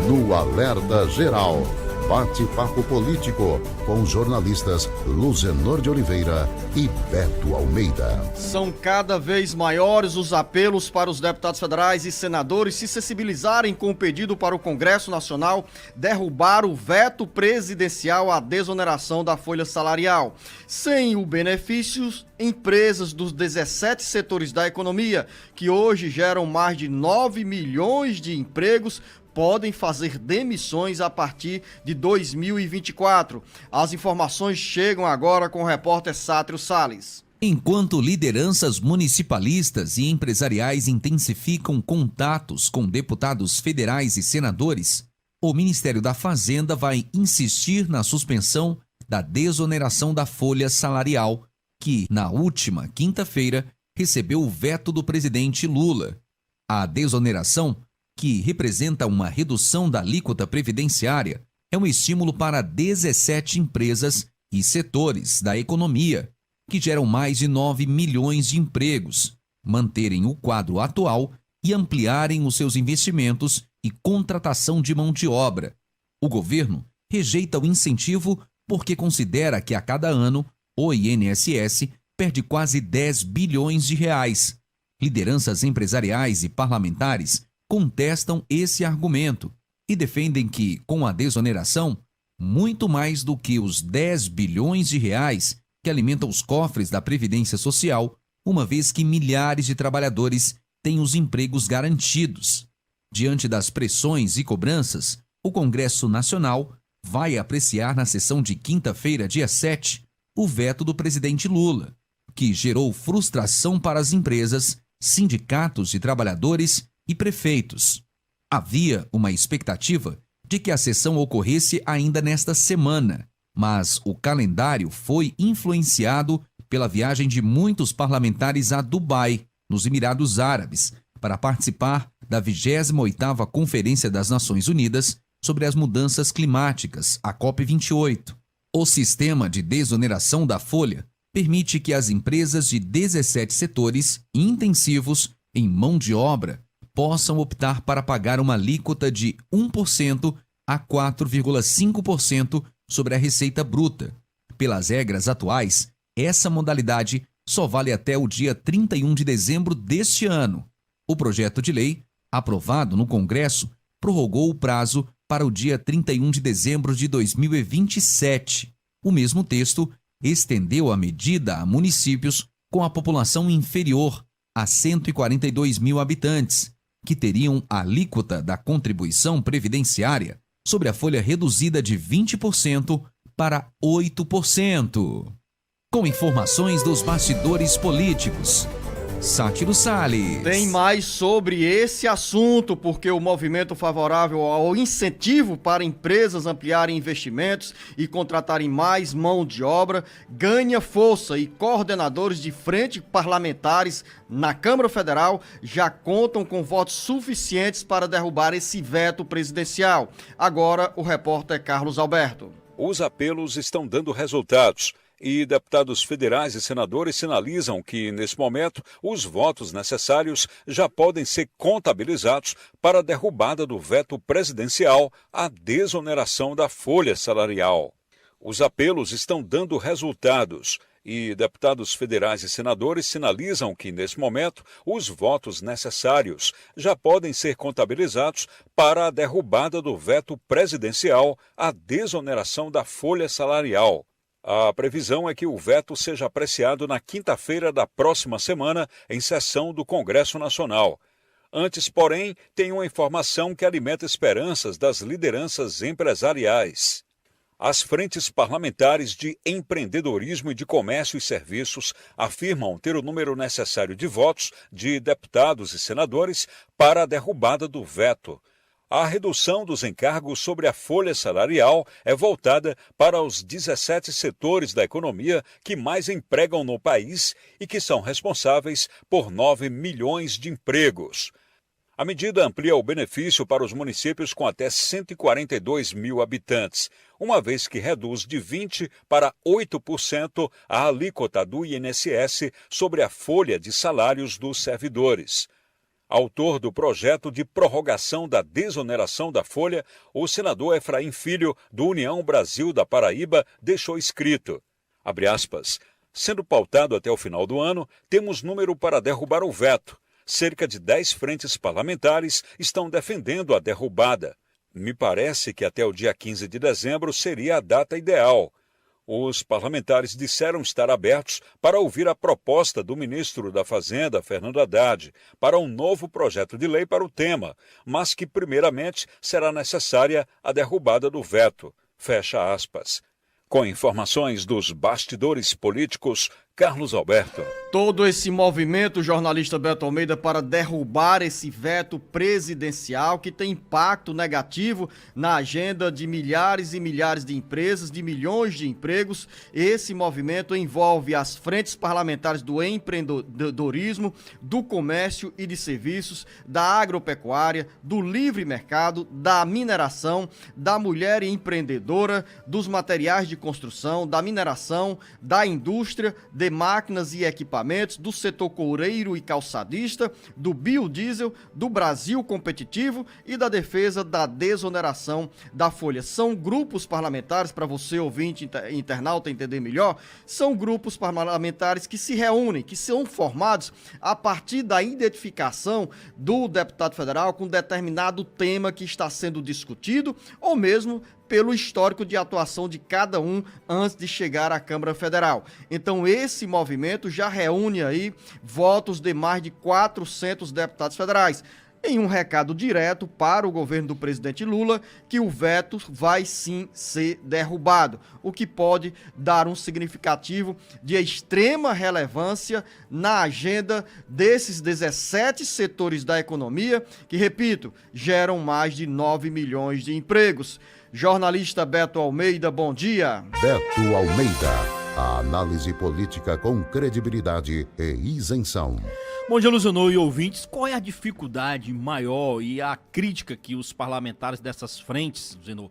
no Alerta Geral. Bate-papo político com os jornalistas Luzenor de Oliveira e Beto Almeida. São cada vez maiores os apelos para os deputados federais e senadores se sensibilizarem com o pedido para o Congresso Nacional derrubar o veto presidencial à desoneração da folha salarial. Sem o benefício, empresas dos 17 setores da economia, que hoje geram mais de 9 milhões de empregos, podem fazer demissões a partir de 2024. As informações chegam agora com o repórter Sátrio Salles. Enquanto lideranças municipalistas e empresariais intensificam contatos com deputados federais e senadores, o Ministério da Fazenda vai insistir na suspensão da desoneração da folha salarial, que, na última quinta-feira, recebeu o veto do presidente Lula. A desoneração, que representa uma redução da alíquota previdenciária, é um estímulo para 17 empresas e setores da economia, que geram mais de 9 milhões de empregos, manterem o quadro atual e ampliarem os seus investimentos e contratação de mão de obra. O governo rejeita o incentivo porque considera que a cada ano o INSS perde quase 10 bilhões de reais. Lideranças empresariais e parlamentares contestam esse argumento e defendem que, com a desoneração, muito mais do que os 10 bilhões de reais que alimentam os cofres da Previdência Social, uma vez que milhares de trabalhadores têm os empregos garantidos. Diante das pressões e cobranças, o Congresso Nacional vai apreciar na sessão de quinta-feira, dia 7, o veto do presidente Lula, que gerou frustração para as empresas, sindicatos de trabalhadores e prefeitos. Havia uma expectativa de que a sessão ocorresse ainda nesta semana, mas o calendário foi influenciado pela viagem de muitos parlamentares a Dubai, nos Emirados Árabes, para participar da 28ª Conferência das Nações Unidas sobre as Mudanças Climáticas, a COP28. O sistema de desoneração da folha permite que as empresas de 17 setores intensivos em mão de obra possam optar para pagar uma alíquota de 1% a 4,5% sobre a receita bruta. Pelas regras atuais, essa modalidade só vale até o dia 31 de dezembro deste ano. O projeto de lei, aprovado no Congresso, prorrogou o prazo para o dia 31 de dezembro de 2027. O mesmo texto estendeu a medida a municípios com a população inferior a 142 mil habitantes, que teriam a alíquota da contribuição previdenciária sobre a folha reduzida de 20% para 8%. Com informações dos bastidores políticos, Sátiro Salles. Tem mais sobre esse assunto, porque o movimento favorável ao incentivo para empresas ampliarem investimentos e contratarem mais mão de obra ganha força e coordenadores de frente parlamentares na Câmara Federal já contam com votos suficientes para derrubar esse veto presidencial. Agora, o repórter Carlos Alberto. Os apelos estão dando resultados. E deputados federais e senadores sinalizam que, nesse momento, os votos necessários já podem ser contabilizados para a derrubada do veto presidencial à desoneração da folha salarial. Os apelos estão dando resultados e deputados federais e senadores sinalizam que, nesse momento, os votos necessários já podem ser contabilizados para a derrubada do veto presidencial à desoneração da folha salarial. A previsão é que o veto seja apreciado na quinta-feira da próxima semana, em sessão do Congresso Nacional. Antes, porém, tem uma informação que alimenta esperanças das lideranças empresariais. As frentes parlamentares de empreendedorismo e de comércio e serviços afirmam ter o número necessário de votos de deputados e senadores para a derrubada do veto. A redução dos encargos sobre a folha salarial é voltada para os 17 setores da economia que mais empregam no país e que são responsáveis por 9 milhões de empregos. A medida amplia o benefício para os municípios com até 142 mil habitantes, uma vez que reduz de 20% para 8% a alíquota do INSS sobre a folha de salários dos servidores. Autor do projeto de prorrogação da desoneração da folha, o senador Efraim Filho, do União Brasil da Paraíba, deixou escrito, abre aspas, sendo pautado até o final do ano, temos número para derrubar o veto. Cerca de 10 frentes parlamentares estão defendendo a derrubada. Me parece que até o dia 15 de dezembro seria a data ideal. Os parlamentares disseram estar abertos para ouvir a proposta do ministro da Fazenda, Fernando Haddad, para um novo projeto de lei para o tema, mas que primeiramente será necessária a derrubada do veto. Fecha aspas. Com informações dos bastidores políticos, Carlos Alberto. Todo esse movimento, jornalista Beto Almeida, para derrubar esse veto presidencial que tem impacto negativo na agenda de milhares e milhares de empresas, de milhões de empregos. Esse movimento envolve as frentes parlamentares do empreendedorismo, do comércio e de serviços, da agropecuária, do livre mercado, da mineração, da mulher empreendedora, dos materiais de construção, da mineração, da indústria, de máquinas e equipamentos, do setor coureiro e calçadista, do biodiesel, do Brasil competitivo e da defesa da desoneração da folha. São grupos parlamentares, para você ouvinte internauta entender melhor, são grupos parlamentares que se reúnem, que são formados a partir da identificação do deputado federal com determinado tema que está sendo discutido ou mesmo pelo histórico de atuação de cada um antes de chegar à Câmara Federal. Então esse movimento já reúne aí votos de mais de 400 deputados federais, em um recado direto para o governo do presidente Lula que o veto vai sim ser derrubado, o que pode dar um significativo de extrema relevância na agenda desses 17 setores da economia que, repito, geram mais de 9 milhões de empregos. Jornalista Beto Almeida, bom dia. Beto Almeida, a análise política com credibilidade e isenção. Bom dia, Luciano e ouvintes. Qual é a dificuldade maior e a crítica que os parlamentares dessas frentes, Luciano,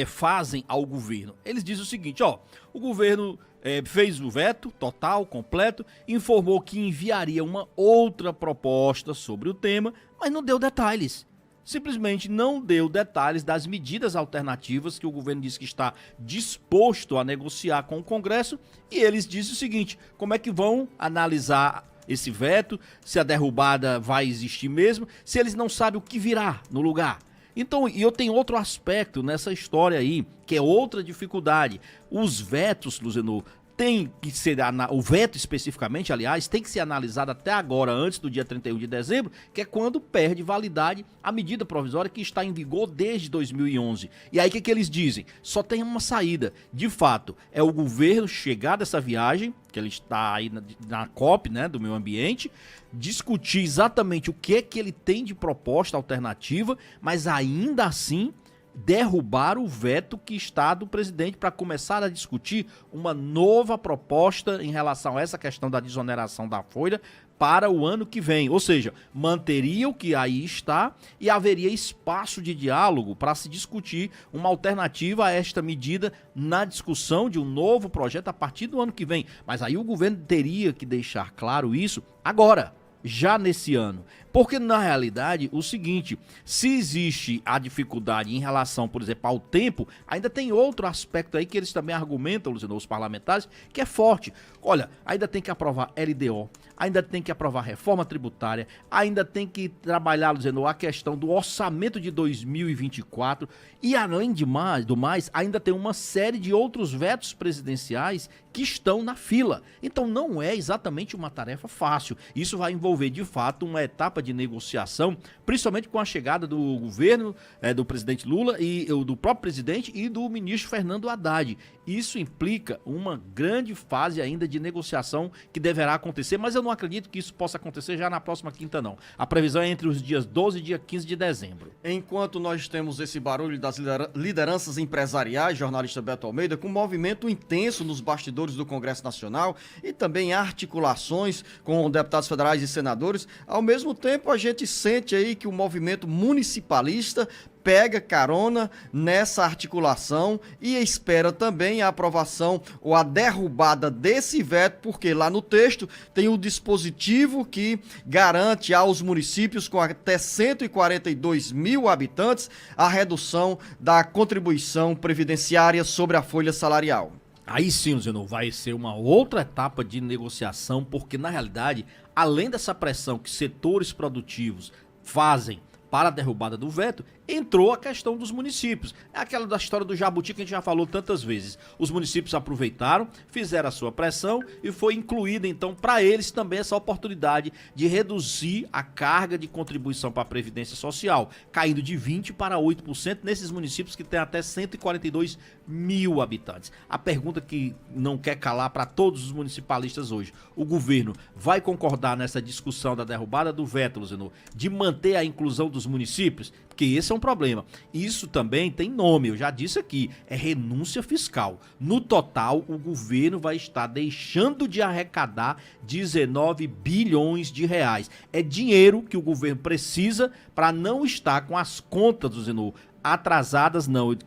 fazem ao governo? Eles dizem o seguinte, o governo fez o veto total, completo, informou que enviaria uma outra proposta sobre o tema, mas não deu detalhes. Simplesmente não deu detalhes das medidas alternativas que o governo disse que está disposto a negociar com o Congresso, e eles dizem o seguinte, como é que vão analisar esse veto, se a derrubada vai existir mesmo, se eles não sabem o que virá no lugar. Então, e eu tenho outro aspecto nessa história aí, que é outra dificuldade. Os vetos, Luciano, tem que ser, o veto especificamente, aliás, tem que ser analisado até agora, antes do dia 31 de dezembro, que é quando perde validade a medida provisória que está em vigor desde 2011. E aí o que eles dizem? Só tem uma saída. De fato, é o governo chegar dessa viagem, que ele está aí na COP, né, do meio ambiente, discutir exatamente o que é que ele tem de proposta alternativa, mas ainda assim derrubar o veto que está do presidente para começar a discutir uma nova proposta em relação a essa questão da desoneração da folha para o ano que vem. Ou seja, manteria o que aí está e haveria espaço de diálogo para se discutir uma alternativa a esta medida na discussão de um novo projeto a partir do ano que vem. Mas aí o governo teria que deixar claro isso agora, já nesse ano. Porque, na realidade, o seguinte, se existe a dificuldade em relação, por exemplo, ao tempo, ainda tem outro aspecto aí que eles também argumentam, Luciano, os parlamentares, que é forte. Olha, ainda tem que aprovar LDO, ainda tem que aprovar reforma tributária, ainda tem que trabalhar, Luciano, a questão do orçamento de 2024 e, além do mais, ainda tem uma série de outros vetos presidenciais que estão na fila. Então, não é exatamente uma tarefa fácil. Isso vai envolver, de fato, uma etapa de negociação, principalmente com a chegada do governo, do presidente Lula e do próprio presidente e do ministro Fernando Haddad. Isso implica uma grande fase ainda de negociação que deverá acontecer, mas eu não acredito que isso possa acontecer já na próxima quinta, não. A previsão é entre os dias 12 e dia 15 de dezembro. Enquanto nós temos esse barulho das lideranças empresariais, jornalista Beto Almeida, com movimento intenso nos bastidores do Congresso Nacional e também articulações com deputados federais e senadores, ao mesmo tempo a gente sente aí que o movimento municipalista pega carona nessa articulação e espera também a aprovação ou a derrubada desse veto, porque lá no texto tem o dispositivo que garante aos municípios com até 142 mil habitantes a redução da contribuição previdenciária sobre a folha salarial. Aí sim, Zenon, vai ser uma outra etapa de negociação, porque na realidade, além dessa pressão que setores produtivos fazem para a derrubada do veto, entrou a questão dos municípios. É aquela da história do jabuti que a gente já falou tantas vezes. Os municípios aproveitaram, fizeram a sua pressão e foi incluída então para eles também essa oportunidade de reduzir a carga de contribuição para a Previdência Social, caindo de 20% para 8% nesses municípios que têm até 142 mil habitantes. A pergunta que não quer calar para todos os municipalistas hoje: o governo vai concordar nessa discussão da derrubada do veto, Luzenor, de manter a inclusão dos municípios? Porque esse é um problema. Isso também tem nome, eu já disse aqui, é renúncia fiscal. No total, o governo vai estar deixando de arrecadar 19 bilhões de reais. É dinheiro que o governo precisa para não estar com as contas do Zenor atrasadas, não,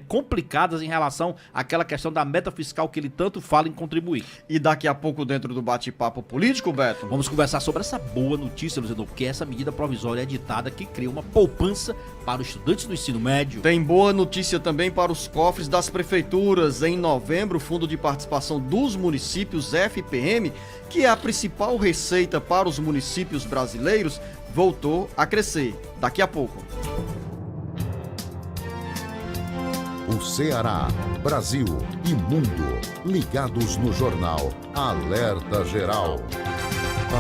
complicadas em relação àquela questão da meta fiscal que ele tanto fala em contribuir. E daqui a pouco, dentro do bate-papo político, Beto, vamos conversar sobre essa boa notícia, Luciano, que é essa medida provisória editada que cria uma poupança para os estudantes do ensino médio. Tem boa notícia também para os cofres das prefeituras. Em novembro, o Fundo de Participação dos Municípios, FPM, que é a principal receita para os municípios brasileiros, voltou a crescer. Daqui a pouco. O Ceará, Brasil e mundo ligados no jornal Alerta Geral.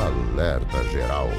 Alerta Geral.